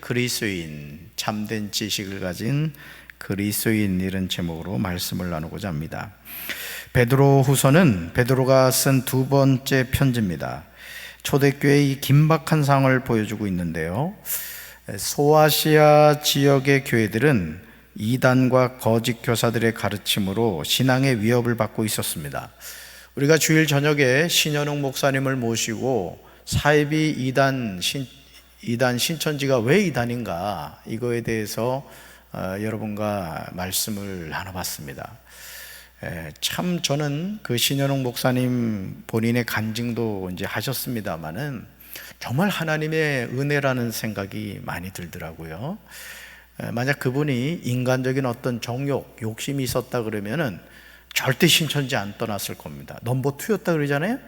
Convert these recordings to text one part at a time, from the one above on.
그리스도인, 참된 지식을 가진 그리스도인, 이런 제목으로 말씀을 나누고자 합니다. 베드로 후서는 베드로가 쓴 두 번째 편지입니다. 초대교회의 이 긴박한 상황을 보여주고 있는데요, 소아시아 지역의 교회들은 이단과 거짓 교사들의 가르침으로 신앙의 위협을 받고 있었습니다. 우리가 주일 저녁에 신현웅 목사님을 모시고 사이비 이단 신천지가 왜 이단인가, 이거에 대해서 여러분과 말씀을 나눠봤습니다. 참 저는 그 신현웅 목사님 본인의 간증도 이제 하셨습니다마는 정말 하나님의 은혜라는 생각이 많이 들더라고요. 만약 그분이 인간적인 어떤 정욕, 욕심이 있었다 그러면은 절대 신천지 안 떠났을 겁니다. 넘버 2였다 그러잖아요.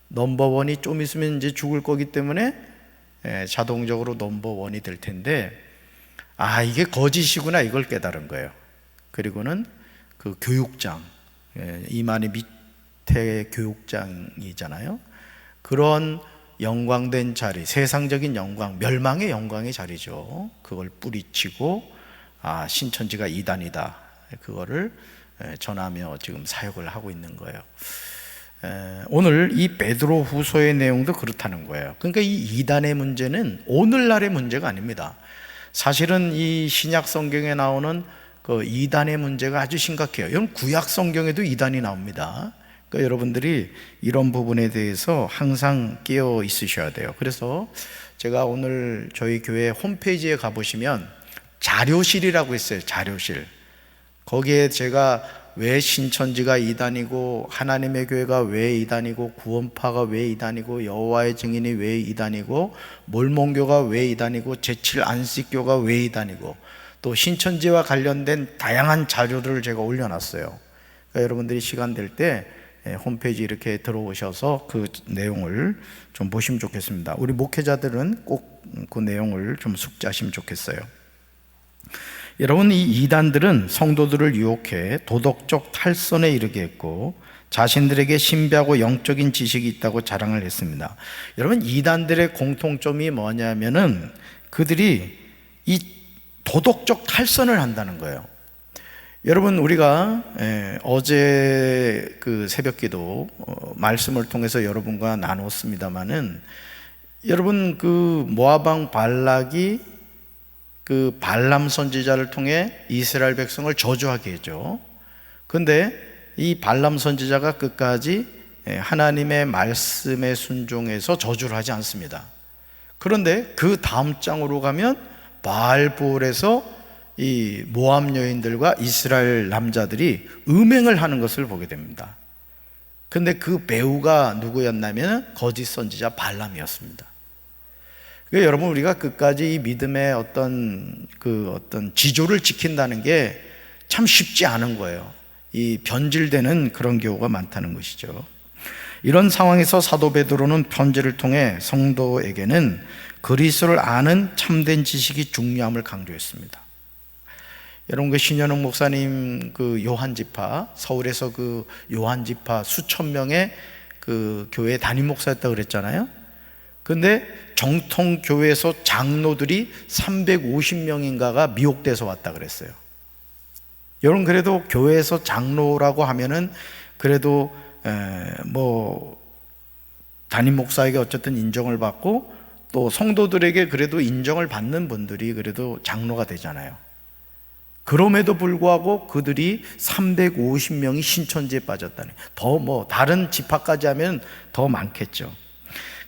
넘버 1이 좀 있으면 이제 죽을 거기 때문에 자동적으로 넘버 1이 될 텐데, 이게 거짓이구나, 이걸 깨달은 거예요. 그리고는 그 교육장, 이만희 밑에 교육장이잖아요. 그런 영광된 자리, 세상적인 영광, 멸망의 영광의 자리죠. 그걸 뿌리치고 신천지가 이단이다, 그거를 전하며 지금 사역을 하고 있는 거예요. 오늘 이 베드로 후서의 내용도 그렇다는 거예요. 그러니까 이 이단의 문제는 오늘날의 문제가 아닙니다. 사실은 이 신약 성경에 나오는 그 이단의 문제가 아주 심각해요. 여러분, 구약 성경에도 이단이 나옵니다. 그러니까 여러분들이 이런 부분에 대해서 항상 깨어 있으셔야 돼요. 그래서 제가 오늘 저희 교회 홈페이지에 가보시면 자료실이라고 있어요. 자료실. 거기에 제가 왜 신천지가 이단이고, 하나님의 교회가 왜 이단이고, 구원파가 왜 이단이고, 여호와의 증인이 왜 이단이고, 몰몬교가 왜 이단이고, 제7 안식교가 왜 이단이고, 또 신천지와 관련된 다양한 자료들을 제가 올려놨어요. 그러니까 여러분들이 시간 될 때 홈페이지 이렇게 들어오셔서 그 내용을 좀 보시면 좋겠습니다. 우리 목회자들은 꼭 그 내용을 좀 숙지하시면 좋겠어요. 여러분, 이 이단들은 성도들을 유혹해 도덕적 탈선에 이르게 했고, 자신들에게 신비하고 영적인 지식이 있다고 자랑을 했습니다. 여러분, 이단들의 공통점이 뭐냐면은 그들이 이 도덕적 탈선을 한다는 거예요. 여러분, 우리가 어제 그 새벽기도 말씀을 통해서 여러분과 나눴습니다마는, 여러분, 그 모압 왕 발락이 그 발람 선지자를 통해 이스라엘 백성을 저주하게 했죠. 그런데 이 발람 선지자가 끝까지 하나님의 말씀에 순종해서 저주를 하지 않습니다. 그런데 그 다음 장으로 가면 바알볼에서 이 모압 여인들과 이스라엘 남자들이 음행을 하는 것을 보게 됩니다. 그런데 그 배우가 누구였냐면 거짓 선지자 발람이었습니다. 그러니까 여러분, 우리가 끝까지 이 믿음의 어떤 지조를 지킨다는 게 참 쉽지 않은 거예요. 이 변질되는 그런 경우가 많다는 것이죠. 이런 상황에서 사도 베드로는 편지를 통해 성도에게는 그리스도를 아는 참된 지식이 중요함을 강조했습니다. 여러분, 그 신현웅 목사님 그 요한지파, 서울에서 그 요한지파 수천 명의 그 교회 담임 목사였다고 그랬잖아요. 근데 정통교회에서 장로들이 350명인가가 미혹돼서 왔다 그랬어요. 여러분, 그래도 교회에서 장로라고 하면은 그래도 담임 목사에게 어쨌든 인정을 받고, 또 성도들에게 그래도 인정을 받는 분들이 그래도 장로가 되잖아요. 그럼에도 불구하고 그들이 350명이 신천지에 빠졌다니, 더 다른 지파까지 하면 더 많겠죠.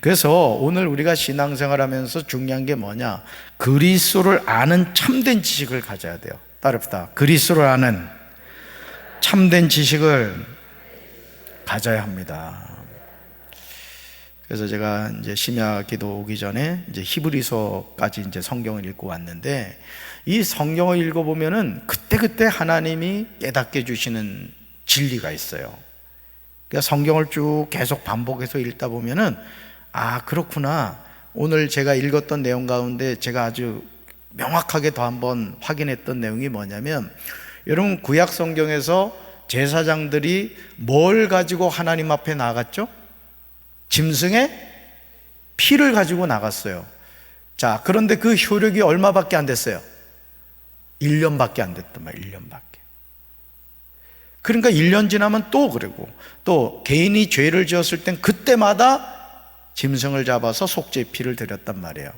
그래서 오늘 우리가 신앙생활 하면서 중요한 게 뭐냐? 그리스도를 아는 참된 지식을 가져야 돼요. 따릅시다. 그리스도를 아는 참된 지식을 가져야 합니다. 그래서 제가 이제 심야 기도 오기 전에 이제 히브리서까지 이제 성경을 읽고 왔는데, 이 성경을 읽어보면은 그때그때 하나님이 깨닫게 주시는 진리가 있어요. 그러니까 성경을 쭉 계속 반복해서 읽다 보면은, 그렇구나. 오늘 제가 읽었던 내용 가운데 제가 아주 명확하게 더 한번 확인했던 내용이 뭐냐면, 여러분, 구약 성경에서 제사장들이 뭘 가지고 하나님 앞에 나갔죠? 짐승의 피를 가지고 나갔어요. 자, 그런데 그 효력이 얼마밖에 안 됐어요? 1년밖에 안 됐단 말이에요. 1년밖에. 그러니까 1년 지나면 또 그러고, 또 개인이 죄를 지었을 땐 그때마다 짐승을 잡아서 속죄 피를 드렸단 말이에요.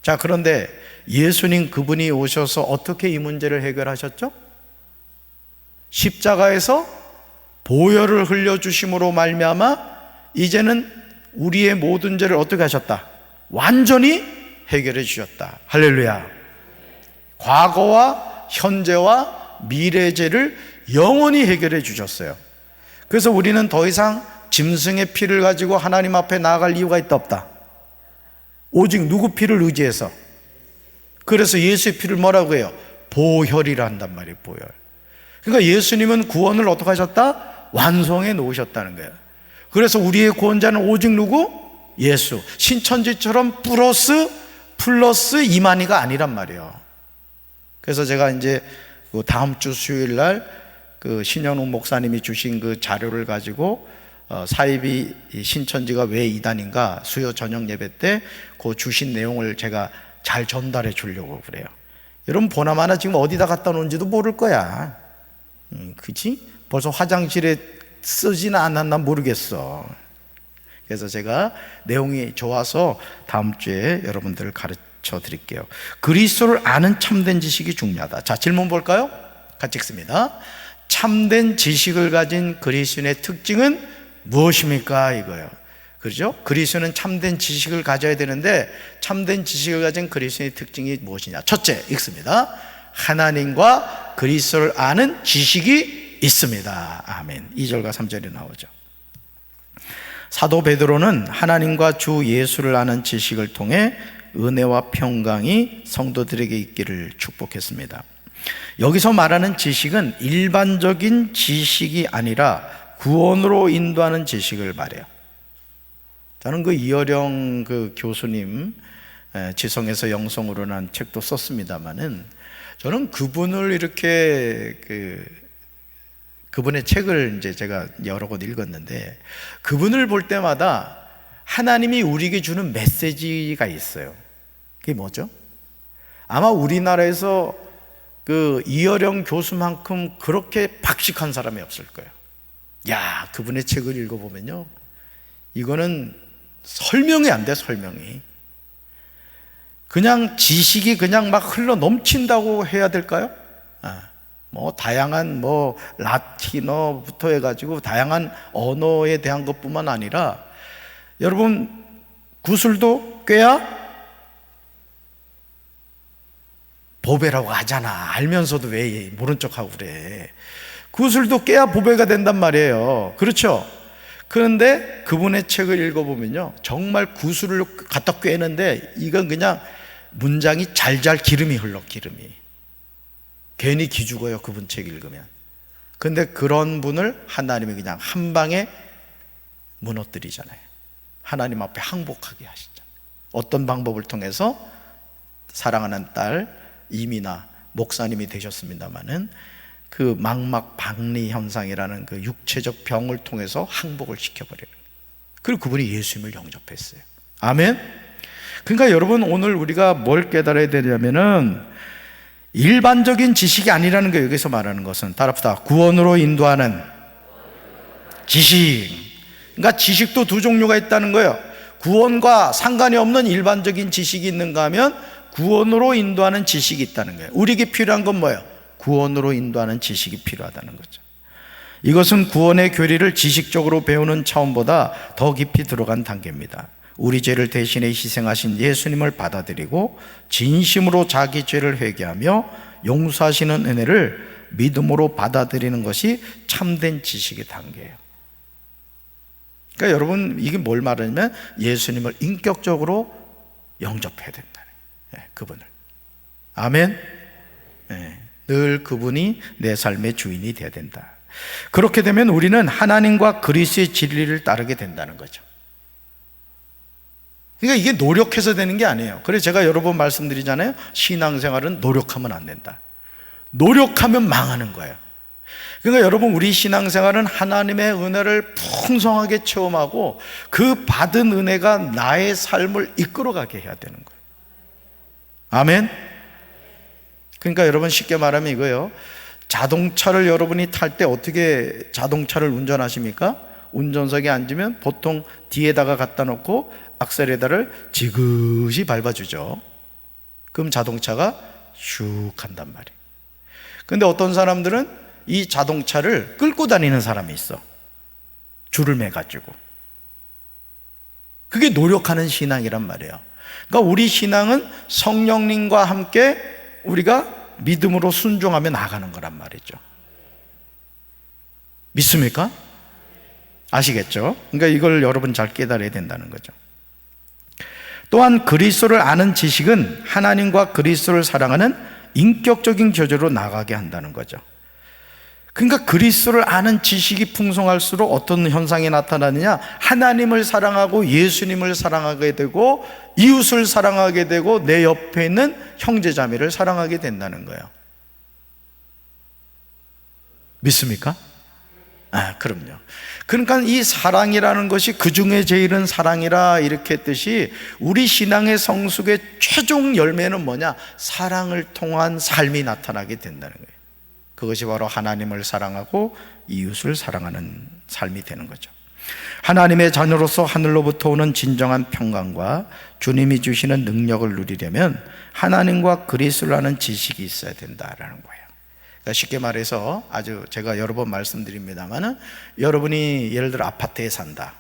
자, 그런데 예수님 그분이 오셔서 어떻게 이 문제를 해결하셨죠? 십자가에서 보혈을 흘려주심으로 말미암아 이제는 우리의 모든 죄를 어떻게 하셨다? 완전히 해결해 주셨다. 할렐루야. 과거와 현재와 미래의 죄를 영원히 해결해 주셨어요. 그래서 우리는 더 이상 짐승의 피를 가지고 하나님 앞에 나아갈 이유가 있다 없다? 오직 누구 피를 의지해서? 그래서 예수의 피를 뭐라고 해요? 보혈이라 한단 말이에요. 보혈. 그러니까 예수님은 구원을 어떻게 하셨다? 완성해 놓으셨다는 거예요. 그래서 우리의 구원자는 오직 누구? 예수. 신천지처럼 플러스 이만희가 아니란 말이에요. 그래서 제가 이제 다음 주 수요일 날 그 신현웅 목사님이 주신 그 자료를 가지고 사이비 신천지가 왜 이단인가 수요 저녁 예배 때 그 주신 내용을 제가 잘 전달해 주려고 그래요. 여러분 보나마나 지금 어디다 갖다 놓은지도 모를 거야. 그치? 벌써 화장실에 쓰지는 않았나 모르겠어. 그래서 제가 내용이 좋아서 다음 주에 여러분들을 가르쳐 드릴게요. 그리스도를 아는 참된 지식이 중요하다. 자, 질문 볼까요? 같이 읽습니다. 참된 지식을 가진 그리스도인의 특징은 무엇입니까? 이거예요. 그렇죠? 그리스도는 참된 지식을 가져야 되는데 참된 지식을 가진 그리스도인의 특징이 무엇이냐? 첫째, 읽습니다. 하나님과 그리스도를 아는 지식이 있습니다. 아멘. 2절과 3절이 나오죠. 사도 베드로는 하나님과 주 예수를 아는 지식을 통해 은혜와 평강이 성도들에게 있기를 축복했습니다. 여기서 말하는 지식은 일반적인 지식이 아니라 구원으로 인도하는 지식을 말해요. 저는 그 이어령 그 교수님 지성에서 영성으로 난 책도 썼습니다만은 저는 그분을 이렇게 그분의 책을 이제 제가 여러 권 읽었는데 그분을 볼 때마다 하나님이 우리에게 주는 메시지가 있어요. 그게 뭐죠? 아마 우리나라에서 그 이어령 교수만큼 그렇게 박식한 사람이 없을 거예요. 야, 그분의 책을 읽어보면요, 이거는 설명이 안 돼. 설명이 그냥 지식이 그냥 막 흘러 넘친다고 해야 될까요? 뭐 다양한 뭐 라틴어부터 해가지고 다양한 언어에 대한 것뿐만 아니라 여러분 구슬도 꿰야 보배라고 하잖아. 알면서도 왜 모른 척하고 그래. 구슬도 깨야 보배가 된단 말이에요. 그렇죠? 그런데 그분의 책을 읽어보면요, 정말 구슬을 갖다 꿰는데 이건 그냥 문장이 잘잘 기름이 흘러. 기름이 괜히 기죽어요. 그분 책 읽으면. 그런데 그런 분을 하나님이 그냥 한 방에 무너뜨리잖아요. 하나님 앞에 항복하게 하시잖아요. 어떤 방법을 통해서? 사랑하는 딸 이미나 목사님이 되셨습니다마는 그 망막박리 현상이라는 그 육체적 병을 통해서 항복을 시켜버려요. 그리고 그분이 예수님을 영접했어요. 아멘. 그러니까 여러분, 오늘 우리가 뭘 깨달아야 되냐면은 일반적인 지식이 아니라는 거예요. 여기서 말하는 것은 따라붙다 구원으로 인도하는 지식. 그러니까 지식도 두 종류가 있다는 거예요. 구원과 상관이 없는 일반적인 지식이 있는가 하면 구원으로 인도하는 지식이 있다는 거예요. 우리에게 필요한 건 뭐예요? 구원으로 인도하는 지식이 필요하다는 거죠. 이것은 구원의 교리를 지식적으로 배우는 차원보다 더 깊이 들어간 단계입니다. 우리 죄를 대신해 희생하신 예수님을 받아들이고 진심으로 자기 죄를 회개하며 용서하시는 은혜를 믿음으로 받아들이는 것이 참된 지식의 단계예요. 그러니까 여러분, 이게 뭘 말하냐면 예수님을 인격적으로 영접해야 된다는 거예요. 그분을. 아멘. 늘 그분이 내 삶의 주인이 되어야 된다. 그렇게 되면 우리는 하나님과 그리스도의 진리를 따르게 된다는 거죠. 그러니까 이게 노력해서 되는 게 아니에요. 그래서 제가 여러 번 말씀드리잖아요. 신앙생활은 노력하면 안 된다. 노력하면 망하는 거예요. 그러니까 여러분, 우리 신앙생활은 하나님의 은혜를 풍성하게 체험하고 그 받은 은혜가 나의 삶을 이끌어가게 해야 되는 거예요. 아멘. 그러니까 여러분 쉽게 말하면 이거예요. 자동차를 여러분이 탈 때 어떻게 자동차를 운전하십니까? 운전석에 앉으면 보통 뒤에다가 갖다 놓고 악셀에다를 지그시 밟아주죠. 그럼 자동차가 슉 한단 말이에요. 근데 어떤 사람들은 이 자동차를 끌고 다니는 사람이 있어. 줄을 매가지고. 그게 노력하는 신앙이란 말이에요. 그러니까 우리 신앙은 성령님과 함께 우리가 믿음으로 순종하며 나가는 거란 말이죠. 믿습니까? 아시겠죠? 그러니까 이걸 여러분 잘 깨달아야 된다는 거죠. 또한 그리스도를 아는 지식은 하나님과 그리스도를 사랑하는 인격적인 교제로 나가게 한다는 거죠. 그러니까 그리스도를 아는 지식이 풍성할수록 어떤 현상이 나타나느냐? 하나님을 사랑하고 예수님을 사랑하게 되고 이웃을 사랑하게 되고 내 옆에 있는 형제자매를 사랑하게 된다는 거예요. 믿습니까? 그럼요. 그러니까 이 사랑이라는 것이 그 중에 제일은 사랑이라 이렇게 했듯이 우리 신앙의 성숙의 최종 열매는 뭐냐? 사랑을 통한 삶이 나타나게 된다는 거예요. 그것이 바로 하나님을 사랑하고 이웃을 사랑하는 삶이 되는 거죠. 하나님의 자녀로서 하늘로부터 오는 진정한 평강과 주님이 주시는 능력을 누리려면 하나님과 그리스도를 아는 지식이 있어야 된다라는 거예요. 그러니까 쉽게 말해서 아주 제가 여러 번 말씀드립니다만은 여러분이 예를 들어 아파트에 산다.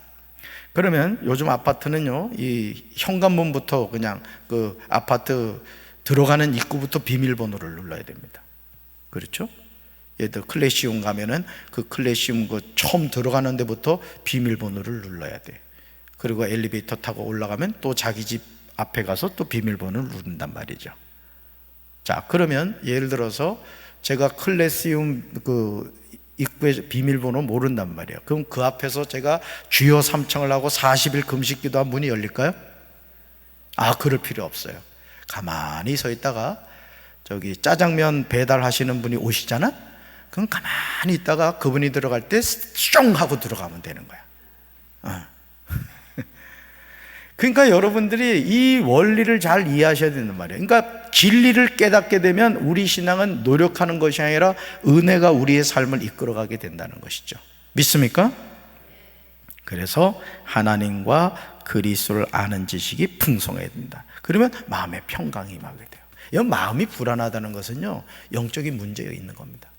그러면 요즘 아파트는요, 이 현관문부터 그냥 그 아파트 들어가는 입구부터 비밀번호를 눌러야 됩니다. 그렇죠? 예를 들어 클래시움 가면은 그 클래시움 그 처음 들어가는 데부터 비밀번호를 눌러야 돼. 그리고 엘리베이터 타고 올라가면 또 자기 집 앞에 가서 또 비밀번호를 누른단 말이죠. 자, 그러면 예를 들어서 제가 클래시움 그 입구에 비밀번호 모른단 말이에요. 그럼 그 앞에서 제가 주여 삼청을 하고 40일 금식 기도한 문이 열릴까요? 그럴 필요 없어요. 가만히 서 있다가 저기 짜장면 배달하시는 분이 오시잖아? 그럼 가만히 있다가 그분이 들어갈 때 숑 하고 들어가면 되는 거야. 그러니까 여러분들이 이 원리를 잘 이해하셔야 된단 말이에요. 그러니까 진리를 깨닫게 되면 우리 신앙은 노력하는 것이 아니라 은혜가 우리의 삶을 이끌어가게 된다는 것이죠. 믿습니까? 그래서 하나님과 그리스도를 아는 지식이 풍성해야 된다. 그러면 마음의 평강이 임하게 돼요. 여러분, 마음이 불안하다는 것은요, 영적인 문제가 있는 겁니다.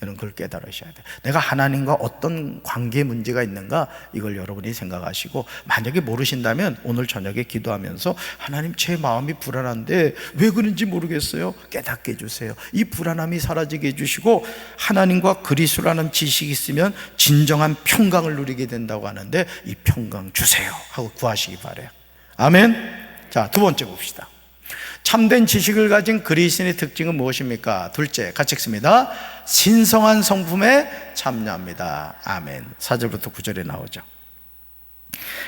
여러분, 그걸 깨달으셔야 돼요. 내가 하나님과 어떤 관계에 문제가 있는가, 이걸 여러분이 생각하시고, 만약에 모르신다면 오늘 저녁에 기도하면서 하나님, 제 마음이 불안한데 왜 그런지 모르겠어요. 깨닫게 해주세요. 이 불안함이 사라지게 해주시고, 하나님과 그리스도라는 지식이 있으면 진정한 평강을 누리게 된다고 하는데, 이 평강 주세요 하고 구하시기 바라요. 아멘. 자, 두 번째 봅시다. 참된 지식을 가진 그리스도인의 특징은 무엇입니까? 둘째, 같이 읽습니다. 신성한 성품에 참여합니다. 아멘. 4절부터 9절에 나오죠.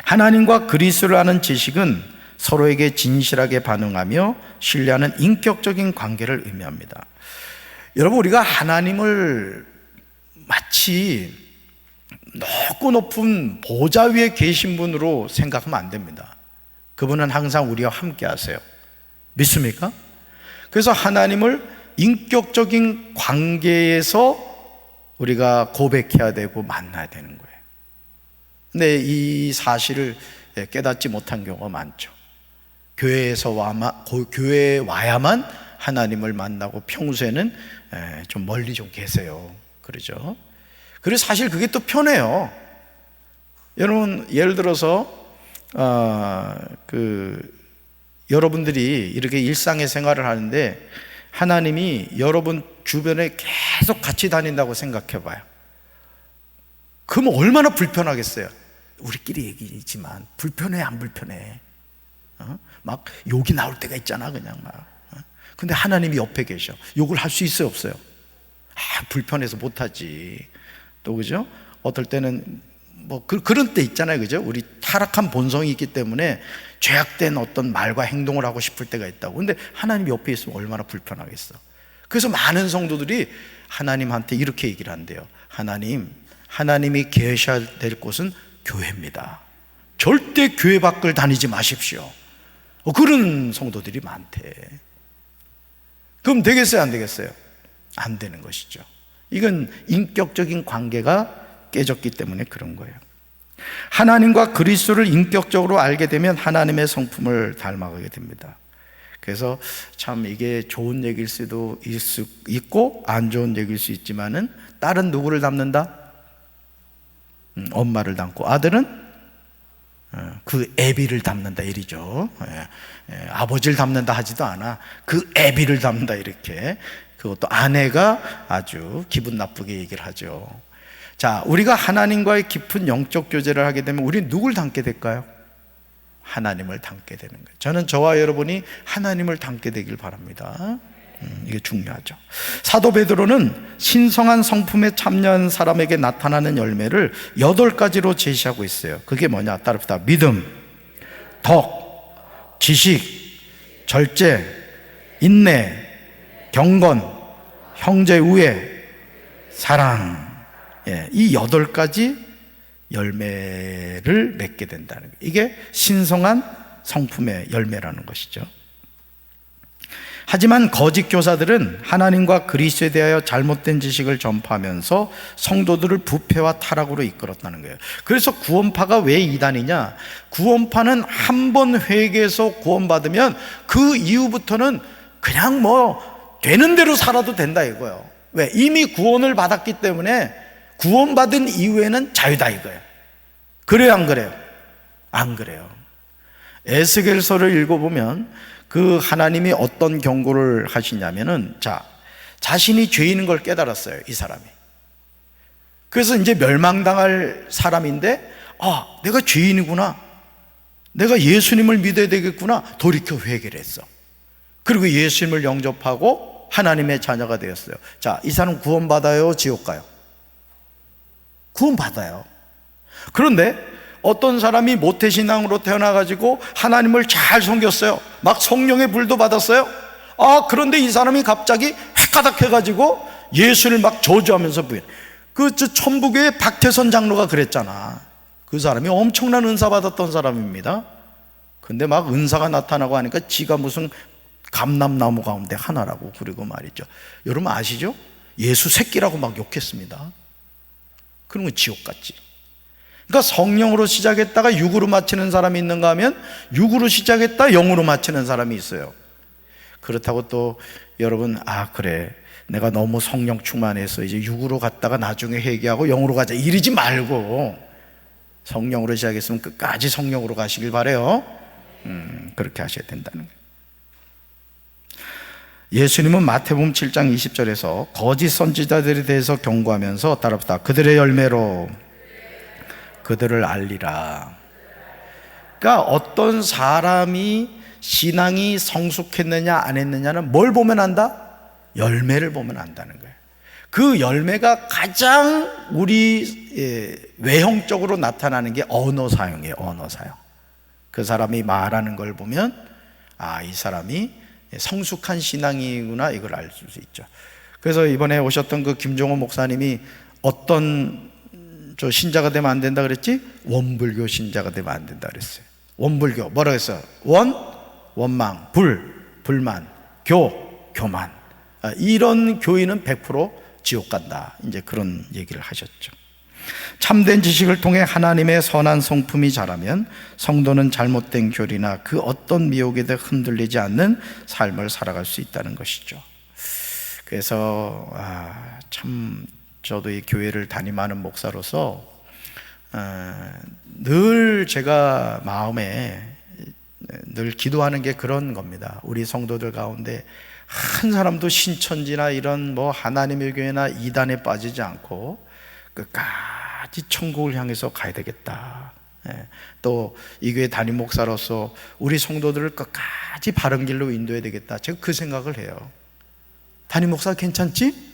하나님과 그리스도를 아는 지식은 서로에게 진실하게 반응하며 신뢰하는 인격적인 관계를 의미합니다. 여러분, 우리가 하나님을 마치 높고 높은 보좌 위에 계신 분으로 생각하면 안 됩니다. 그분은 항상 우리와 함께 하세요. 믿습니까? 그래서 하나님을 인격적인 관계에서 우리가 고백해야 되고 만나야 되는 거예요. 근데 이 사실을 깨닫지 못한 경우가 많죠. 교회에 와야만 하나님을 만나고 평소에는 좀 멀리 좀 계세요. 그러죠. 그래서 사실 그게 또 편해요. 여러분, 예를 들어서 여러분들이 이렇게 일상의 생활을 하는데 하나님이 여러분 주변에 계속 같이 다닌다고 생각해 봐요. 그럼 얼마나 불편하겠어요. 우리끼리 얘기지만 불편해, 안 불편해? 막 욕이 나올 때가 있잖아, 그냥 막. 근데 하나님이 옆에 계셔. 욕을 할 수 있어요, 없어요? 불편해서 못하지. 또 그죠? 어떨 때는 그런 때 있잖아요, 그죠? 우리 타락한 본성이 있기 때문에 죄악된 어떤 말과 행동을 하고 싶을 때가 있다고. 근데 하나님 옆에 있으면 얼마나 불편하겠어. 그래서 많은 성도들이 하나님한테 이렇게 얘기를 한대요. 하나님이 계셔야 될 곳은 교회입니다. 절대 교회 밖을 다니지 마십시오. 그런 성도들이 많대. 그럼 되겠어요, 안 되겠어요? 안 되는 것이죠. 이건 인격적인 관계가 깨졌기 때문에 그런 거예요. 하나님과 그리스도를 인격적으로 알게 되면 하나님의 성품을 닮아가게 됩니다. 그래서 참 이게 좋은 얘기일 수도 있고 안 좋은 얘기일 수 있지만은, 딸은 누구를 닮는다? 엄마를 닮고, 아들은 그 애비를 닮는다 이리죠. 아버지를 닮는다 하지도 않아. 그 애비를 닮는다 이렇게. 그것도 아내가 아주 기분 나쁘게 얘기를 하죠. 자, 우리가 하나님과의 깊은 영적 교제를 하게 되면 우리는 누굴 닮게 될까요? 하나님을 닮게 되는 거예요. 저는 저와 여러분이 하나님을 닮게 되길 바랍니다. 이게 중요하죠. 사도 베드로는 신성한 성품에 참여한 사람에게 나타나는 열매를 8가지로 제시하고 있어요. 그게 뭐냐? 따릅시다. 믿음, 덕, 지식, 절제, 인내, 경건, 형제 우애, 사랑. 이 8가지 열매를 맺게 된다는 거예요. 이게 신성한 성품의 열매라는 것이죠. 하지만 거짓 교사들은 하나님과 그리스도에 대하여 잘못된 지식을 전파하면서 성도들을 부패와 타락으로 이끌었다는 거예요. 그래서 구원파가 왜 이단이냐? 구원파는 한 번 회개해서 구원받으면 그 이후부터는 그냥 뭐 되는 대로 살아도 된다 이거예요. 왜? 이미 구원을 받았기 때문에 구원받은 이후에는 자유다 이거예요. 그래요, 안 그래요? 안 그래요. 에스겔서를 읽어보면 그 하나님이 어떤 경고를 하시냐면은, 자, 자신이 죄인인 걸 깨달았어요, 이 사람이. 그래서 이제 멸망당할 사람인데, 아, 내가 죄인이구나, 내가 예수님을 믿어야 되겠구나, 돌이켜 회개를 했어. 그리고 예수님을 영접하고 하나님의 자녀가 되었어요. 자, 이 사람 구원받아요, 지옥 가요? 구원받아요. 그런데 어떤 사람이 모태신앙으로 태어나가지고 하나님을 잘 섬겼어요. 막 성령의 불도 받았어요. 그런데 이 사람이 갑자기 헷가닥 해가지고 예수를 막 저주하면서 부인. 천부교의 박태선 장로가 그랬잖아. 그 사람이 엄청난 은사 받았던 사람입니다. 근데 막 은사가 나타나고 하니까 지가 무슨 감람나무 가운데 하나라고 그리고 말이죠. 여러분 아시죠? 예수 새끼라고 막 욕했습니다. 그런 건 지옥 같지. 그러니까 성령으로 시작했다가 육으로 마치는 사람이 있는가 하면 육으로 시작했다 영으로 마치는 사람이 있어요. 그렇다고 또 여러분, 그래, 내가 너무 성령 충만해서 이제 육으로 갔다가 나중에 회개하고 영으로 가자 이러지 말고, 성령으로 시작했으면 끝까지 성령으로 가시길 바래요. 그렇게 하셔야 된다는 거예요. 예수님은 마태복음 7장 20절에서 거짓 선지자들에 대해서 경고하면서 따라합시다. 그들의 열매로 그들을 알리라. 그러니까 어떤 사람이 신앙이 성숙했느냐 안 했느냐는 뭘 보면 안다? 열매를 보면 안다는 거예요. 그 열매가 가장 우리 외형적으로 나타나는 게 언어 사용이에요. 언어 사용. 그 사람이 말하는 걸 보면, 이 사람이 성숙한 신앙이구나, 이걸 알 수 있죠. 그래서 이번에 오셨던 그 김종호 목사님이 어떤 신자가 되면 안 된다 그랬지? 원불교 신자가 되면 안 된다 그랬어요. 원불교 뭐라고 했어요? 원망, 불만, 교만. 이런 교인은 100% 지옥 간다, 이제 그런 얘기를 하셨죠. 참된 지식을 통해 하나님의 선한 성품이 자라면 성도는 잘못된 교리나 그 어떤 미혹에도 흔들리지 않는 삶을 살아갈 수 있다는 것이죠. 그래서 참 저도 이 교회를 담임하는 목사로서 늘 제가 마음에 늘 기도하는 게 그런 겁니다. 우리 성도들 가운데 한 사람도 신천지나 이런 뭐 하나님의 교회나 이단에 빠지지 않고 끝까지 천국을 향해서 가야 되겠다. 또 이 교회 담임 목사로서 우리 성도들을 끝까지 바른 길로 인도해야 되겠다. 제가 그 생각을 해요. 담임 목사 괜찮지?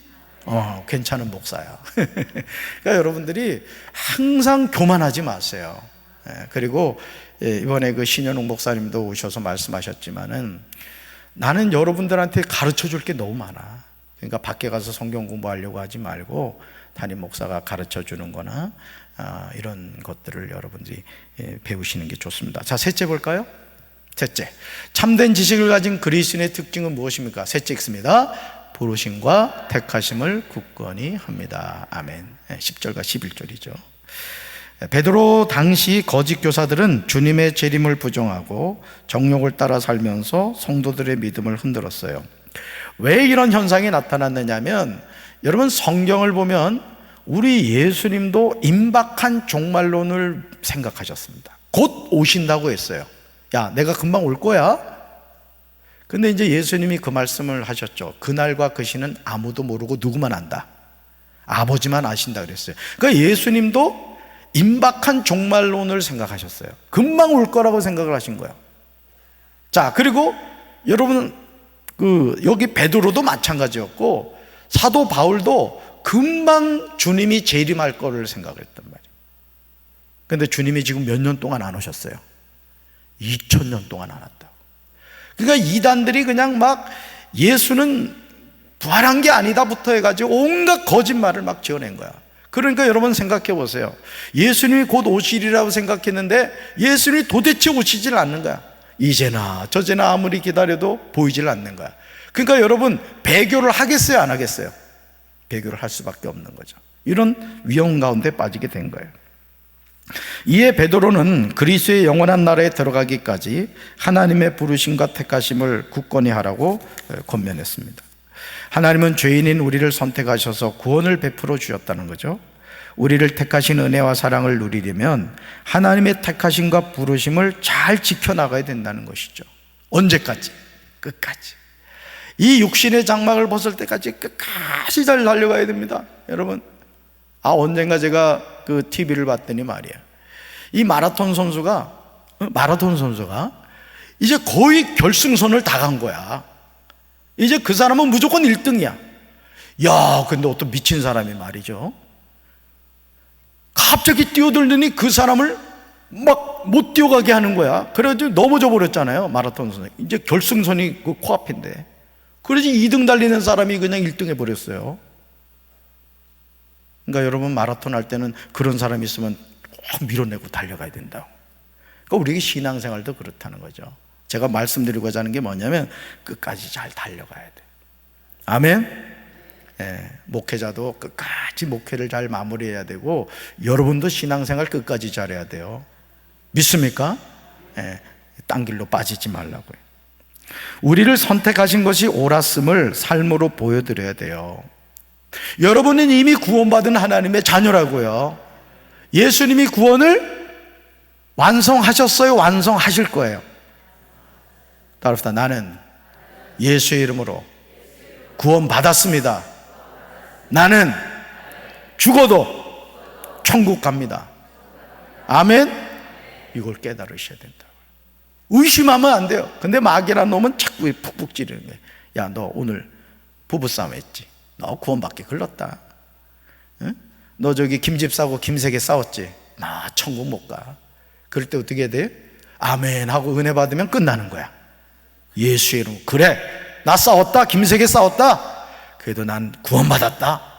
괜찮은 목사야. 그러니까 여러분들이 항상 교만하지 마세요. 그리고 이번에 그 신현웅 목사님도 오셔서 말씀하셨지만은, 나는 여러분들한테 가르쳐 줄 게 너무 많아. 그러니까 밖에 가서 성경 공부하려고 하지 말고 담임 목사가 가르쳐 주는 거나 이런 것들을 여러분들이 배우시는 게 좋습니다. 자, 셋째 볼까요? 셋째, 참된 지식을 가진 그리스도인의 특징은 무엇입니까? 셋째 읽습니다. 부르심과 택하심을 굳건히 합니다. 아멘. 10절과 11절이죠. 베드로 당시 거짓 교사들은 주님의 재림을 부정하고 정욕을 따라 살면서 성도들의 믿음을 흔들었어요. 왜 이런 현상이 나타났느냐면, 여러분 성경을 보면 우리 예수님도 임박한 종말론을 생각하셨습니다. 곧 오신다고 했어요. 야, 내가 금방 올 거야. 근데 이제 예수님이 그 말씀을 하셨죠. 그날과 그 시는 아무도 모르고 누구만 안다. 아버지만 아신다 그랬어요. 그러니까 예수님도 임박한 종말론을 생각하셨어요. 금방 올 거라고 생각을 하신 거예요. 자, 그리고 여러분 여기 베드로도 마찬가지였고, 사도 바울도 금방 주님이 재림할 거를 생각을 했단 말이에요. 근데 주님이 지금 몇 년 동안 안 오셨어요? 2000년 동안 안 왔다고. 그러니까 이단들이 그냥 막 예수는 부활한 게 아니다부터 해가지고 온갖 거짓말을 막 지어낸 거야. 그러니까 여러분 생각해 보세요. 예수님이 곧 오시리라고 생각했는데 예수님이 도대체 오시질 않는 거야. 이제나 저제나 아무리 기다려도 보이질 않는 거야. 그러니까 여러분, 배교를 하겠어요, 안 하겠어요? 배교를 할 수밖에 없는 거죠. 이런 위험 가운데 빠지게 된 거예요. 이에 베드로는 그리스도의 영원한 나라에 들어가기까지 하나님의 부르심과 택하심을 굳건히 하라고 권면했습니다. 하나님은 죄인인 우리를 선택하셔서 구원을 베풀어 주셨다는 거죠. 우리를 택하신 은혜와 사랑을 누리려면 하나님의 택하심과 부르심을 잘 지켜나가야 된다는 것이죠. 언제까지? 끝까지. 이 육신의 장막을 벗을 때까지 끝까지 잘 달려가야 됩니다. 여러분, 언젠가 제가 그 TV를 봤더니 말이야, 이 마라톤 선수가 이제 거의 결승선을 다 간 거야. 이제 그 사람은 무조건 1등이야. 야, 근데 어떤 미친 사람이 말이죠, 갑자기 뛰어들더니 그 사람을 막 못 뛰어가게 하는 거야. 그래가지고 넘어져 버렸잖아요, 마라톤 선수. 이제 결승선이 그 코앞인데. 그래서 2등 달리는 사람이 그냥 1등 해버렸어요. 그러니까 여러분, 마라톤 할 때는 그런 사람이 있으면 꼭 밀어내고 달려가야 된다고. 그러니까 우리 신앙생활도 그렇다는 거죠. 제가 말씀드리고자 하는 게 뭐냐면 끝까지 잘 달려가야 돼. 아멘. 목회자도 끝까지 목회를 잘 마무리해야 되고, 여러분도 신앙생활 끝까지 잘해야 돼요. 믿습니까? 딴 길로 빠지지 말라고요. 우리를 선택하신 것이 옳았음을 삶으로 보여드려야 돼요. 여러분은 이미 구원받은 하나님의 자녀라고요. 예수님이 구원을 완성하셨어요? 완성하실 거예요? 따라합시다. 나는 예수의 이름으로 구원받았습니다. 나는 죽어도 천국 갑니다. 아멘? 이걸 깨달으셔야 된다. 의심하면 안 돼요. 근데 마귀라는 놈은 자꾸 푹푹 찌르는 거예요. 야, 너 오늘 부부싸움 했지? 너 구원받기 글렀다. 응? 너 저기 김집 싸고 김세계 싸웠지? 나 천국 못 가. 그럴 때 어떻게 해야 돼요? 아멘 하고 은혜 받으면 끝나는 거야. 예수의 이름. 그래, 나 싸웠다, 김세계 싸웠다, 그래도 난 구원받았다.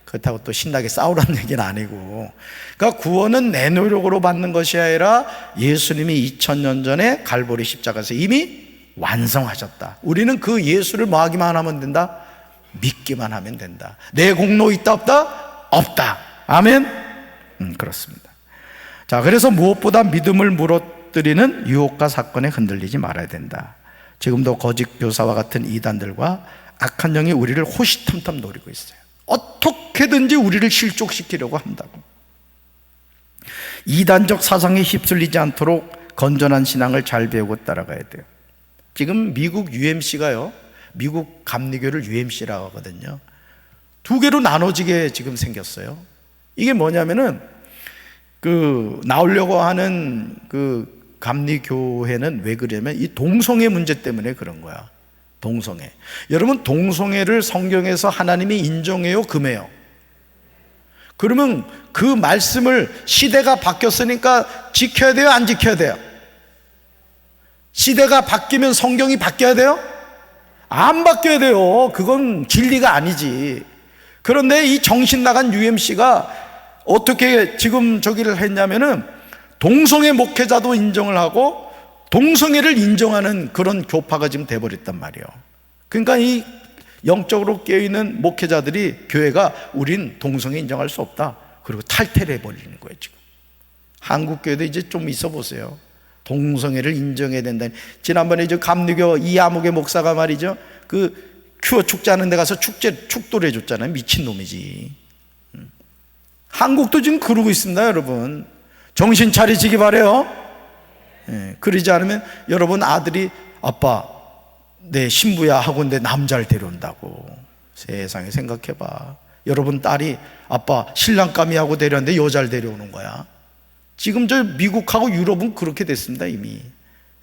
그렇다고 또 신나게 싸우라는 얘기는 아니고, 그러니까 구원은 내 노력으로 받는 것이 아니라 예수님이 2000년 전에 갈보리 십자가에서 이미 완성하셨다. 우리는 그 예수를 뭐 하기만 하면 된다? 믿기만 하면 된다. 내 공로 있다 없다? 없다. 아멘? 그렇습니다. 자, 그래서 무엇보다 믿음을 무너뜨리는 유혹과 사건에 흔들리지 말아야 된다. 지금도 거짓 교사와 같은 이단들과 악한 영이 우리를 호시탐탐 노리고 있어요. 어떻게든지 우리를 실족시키려고 한다고. 이단적 사상에 휩쓸리지 않도록 건전한 신앙을 잘 배우고 따라가야 돼요. 지금 미국 UMC가요, 미국 감리교를 UMC라고 하거든요. 두 개로 나눠지게 지금 생겼어요. 이게 뭐냐면은 나오려고 하는 그 감리교회는 왜 그러냐면 이 동성애 문제 때문에 그런 거야. 동성애. 여러분, 동성애를 성경에서 하나님이 인정해요, 금해요? 그러면 그 말씀을 시대가 바뀌었으니까 지켜야 돼요, 안 지켜야 돼요? 시대가 바뀌면 성경이 바뀌어야 돼요? 안 바뀌어야 돼요. 그건 진리가 아니지. 그런데 이 정신 나간 UMC가 어떻게 지금 저기를 했냐면은 동성애 목회자도 인정을 하고 동성애를 인정하는 그런 교파가 지금 돼버렸단 말이에요. 그러니까 이 영적으로 깨어있는 목회자들이 교회가 우린 동성애 인정할 수 없다, 그리고 탈퇴를 해버리는 거예요. 지금 한국 교회도 이제 좀 있어 보세요. 동성애를 인정해야 된다. 지난번에 저 감리교 이아무개 목사가 말이죠, 그 큐어 축제하는 데 가서 축도를 해줬잖아요. 미친놈이지. 한국도 지금 그러고 있습니다. 여러분 정신 차리시기 바래요. 그러지 않으면 여러분 아들이 아빠 내 신부야 하고 내 남자를 데려온다고. 세상에 생각해봐. 여러분 딸이 아빠 신랑감이 하고 데려왔는데 여자를 데려오는 거야. 지금 저 미국하고 유럽은 그렇게 됐습니다 이미.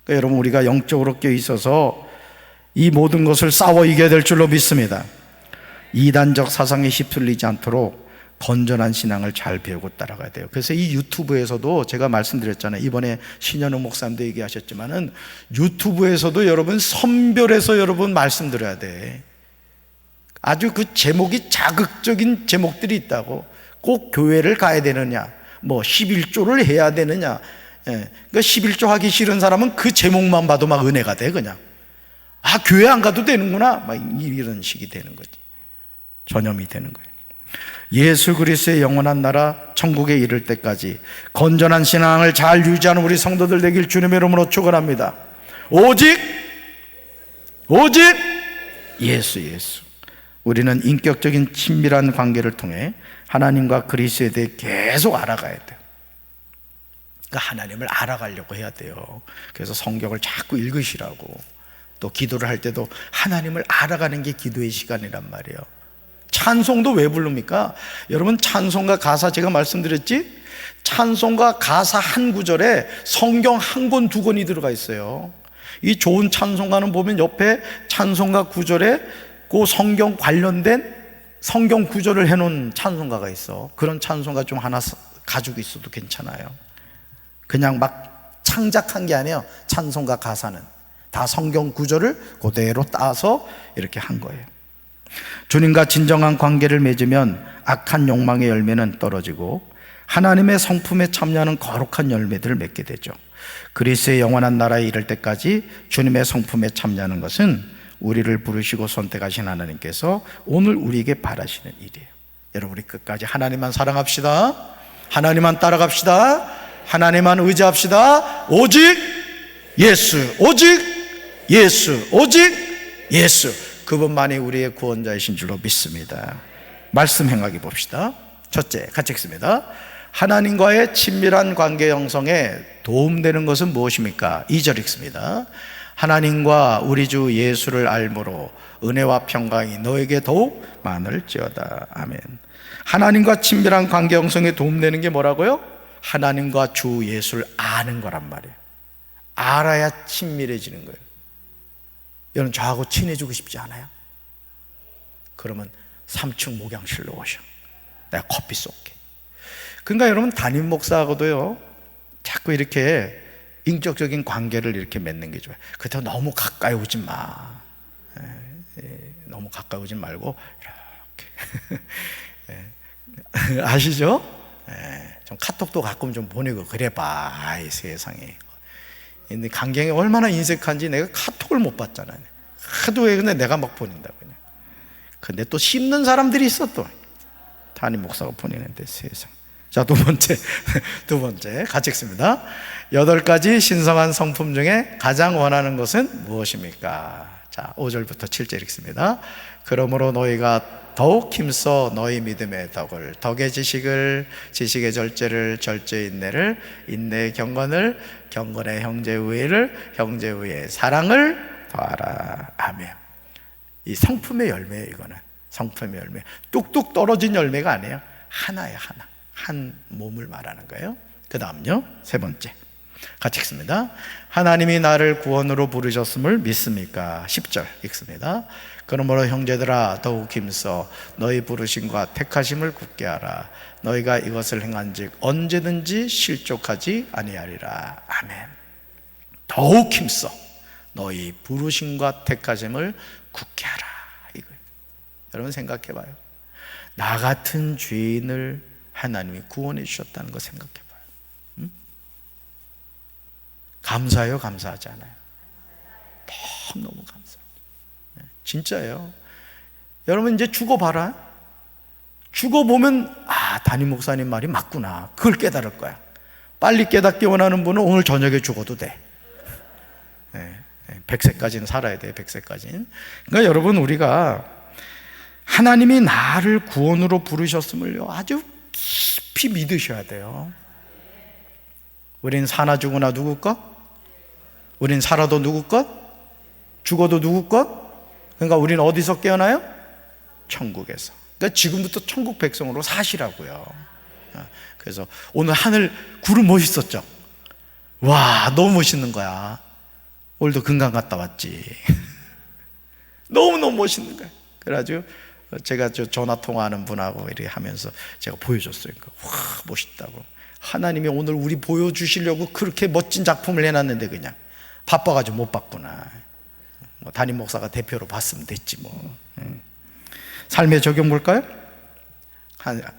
그러니까 여러분 우리가 영적으로 껴 있어서 이 모든 것을 싸워 이겨야 될 줄로 믿습니다. 이단적 사상에 휩쓸리지 않도록 건전한 신앙을 잘 배우고 따라가야 돼요. 그래서 이 유튜브에서도 제가 말씀드렸잖아요. 이번에 신현웅 목사님도 얘기하셨지만은 유튜브에서도 여러분 선별해서 여러분 말씀드려야 돼. 아주 그 제목이 자극적인 제목들이 있다고. 꼭 교회를 가야 되느냐, 뭐 11조를 해야 되느냐. 그러니까 11조 하기 싫은 사람은 그 제목만 봐도 막 은혜가 돼. 그냥 아 교회 안 가도 되는구나, 막 이런 식이 되는 거지. 전염이 되는 거예요. 예수 그리스도의 영원한 나라 천국에 이를 때까지 건전한 신앙을 잘 유지하는 우리 성도들 되길 주님의 이름으로 축원합니다. 오직 예수. 우리는 인격적인 친밀한 관계를 통해 하나님과 그리스도에 대해 계속 알아가야 돼요. 그러니까 하나님을 알아가려고 해야 돼요. 그래서 성경을 자꾸 읽으시라고. 또 기도를 할 때도 하나님을 알아가는 게 기도의 시간이란 말이에요. 찬송도 왜 부릅니까? 여러분 찬송가 가사 제가 말씀드렸지? 찬송가 가사 한 구절에 성경 한 권 두 권이 들어가 있어요. 이 좋은 찬송가는 보면 옆에 찬송가 구절에 그 성경 관련된 성경 구절을 해놓은 찬송가가 있어. 그런 찬송가 좀 하나 가지고 있어도 괜찮아요. 그냥 막 창작한 게 아니에요. 찬송가 가사는 다 성경 구절을 그대로 따서 이렇게 한 거예요. 주님과 진정한 관계를 맺으면 악한 욕망의 열매는 떨어지고 하나님의 성품에 참여하는 거룩한 열매들을 맺게 되죠. 그리스도의 영원한 나라에 이를 때까지 주님의 성품에 참여하는 것은 우리를 부르시고 선택하신 하나님께서 오늘 우리에게 바라시는 일이에요. 여러분 우리 끝까지 하나님만 사랑합시다. 하나님만 따라갑시다. 하나님만 의지합시다. 오직 예수, 오직 예수, 오직 예수. 그분만이 우리의 구원자이신 줄로 믿습니다. 말씀 행하기 봅시다. 첫째, 같이 읽습니다. 하나님과의 친밀한 관계 형성에 도움되는 것은 무엇입니까? 2절 읽습니다. 하나님과 우리 주 예수를 알므로 은혜와 평강이 너에게 더욱 많을지어다. 아멘. 하나님과 친밀한 관계 형성에 도움되는 게 뭐라고요? 하나님과 주 예수를 아는 거란 말이에요. 알아야 친밀해지는 거예요. 여러분 저하고 친해지고 싶지 않아요? 그러면 3층 목양실로 오셔. 내가 커피 쏠게. 그러니까 여러분 담임 목사하고도요 자꾸 이렇게 인격적인 관계를 이렇게 맺는 게 좋아요. 그렇다고 너무 가까이 오지 마. 너무 가까이 오지 말고 이렇게 아시죠? 좀 카톡도 가끔 좀 보내고 그래봐. 아이 세상에. 근데 강경이 얼마나 인색한지 내가 카톡을 못 받잖아요. 하도 왜 근데 내가 막 보낸다 그냥. 근데 또 씹는 사람들이 있어 또. 담임 목사가 보내는데 세상. 자, 두 번째 같이 읽습니다. 8가지 신성한 성품 중에 가장 원하는 것은 무엇입니까? 자, 5절부터 7절 읽습니다. 그러므로 너희가 더욱 힘써 너희 믿음의 덕을, 덕의 지식을, 지식의 절제를, 절제의 인내를, 인내의 경건을, 경건의 형제우애를, 형제우애의 사랑을 더하라. 아멘. 이 성품의 열매예요. 이거는 성품의 열매. 뚝뚝 떨어진 열매가 아니에요. 하나예요. 하나. 한 몸을 말하는 거예요. 그 다음요, 세 번째 같이 읽습니다. 하나님이 나를 구원으로 부르셨음을 믿습니까? 10절 읽습니다. 그러므로 형제들아 더욱 힘써 너희 부르심과 택하심을 굳게 하라. 너희가 이것을 행한즉 언제든지 실족하지 아니하리라. 아멘. 더욱 힘써 너희 부르심과 택하심을 굳게 하라. 이거예요. 여러분 생각해봐요. 나 같은 죄인을 하나님이 구원해 주셨다는 거 생각해봐요. 감사해요, 감사하지 않아요? 너무 감사해요. 진짜예요. 여러분 이제 죽어봐라. 죽어보면 담임 목사님 말이 맞구나, 그걸 깨달을 거야. 빨리 깨닫기 원하는 분은 오늘 저녁에 죽어도 돼. 100세까지는 살아야 돼요. 100세까지는. 그러니까 여러분, 우리가 하나님이 나를 구원으로 부르셨음을요 아주 깊이 믿으셔야 돼요. 우린 사나 죽으나 누구 것? 우린 살아도 누구 것? 죽어도 누구 것? 그러니까 우린 어디서 깨어나요? 천국에서. 그러니까 지금부터 천국 백성으로 사시라고요. 그래서 오늘 하늘 구름 멋있었죠? 와, 너무 멋있는 거야. 오늘도 금강 갔다 왔지. 너무너무 멋있는 거야. 그래가지고 제가 전화 통화하는 분하고 이렇게 하면서 제가 보여줬어요. 와, 멋있다고. 하나님이 오늘 우리 보여주시려고 그렇게 멋진 작품을 해놨는데 그냥 바빠가지고 못 봤구나. 담임 목사가 대표로 봤으면 됐지 뭐. 삶의 적용 볼까요?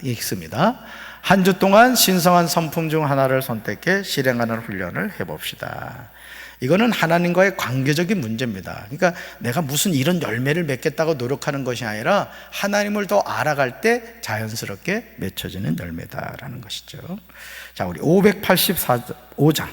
읽습니다. 한 주 동안 신성한 성품 중 하나를 선택해 실행하는 훈련을 해봅시다. 이거는 하나님과의 관계적인 문제입니다. 그러니까 내가 무슨 이런 열매를 맺겠다고 노력하는 것이 아니라 하나님을 더 알아갈 때 자연스럽게 맺혀지는 열매다라는 것이죠. 자, 우리 585장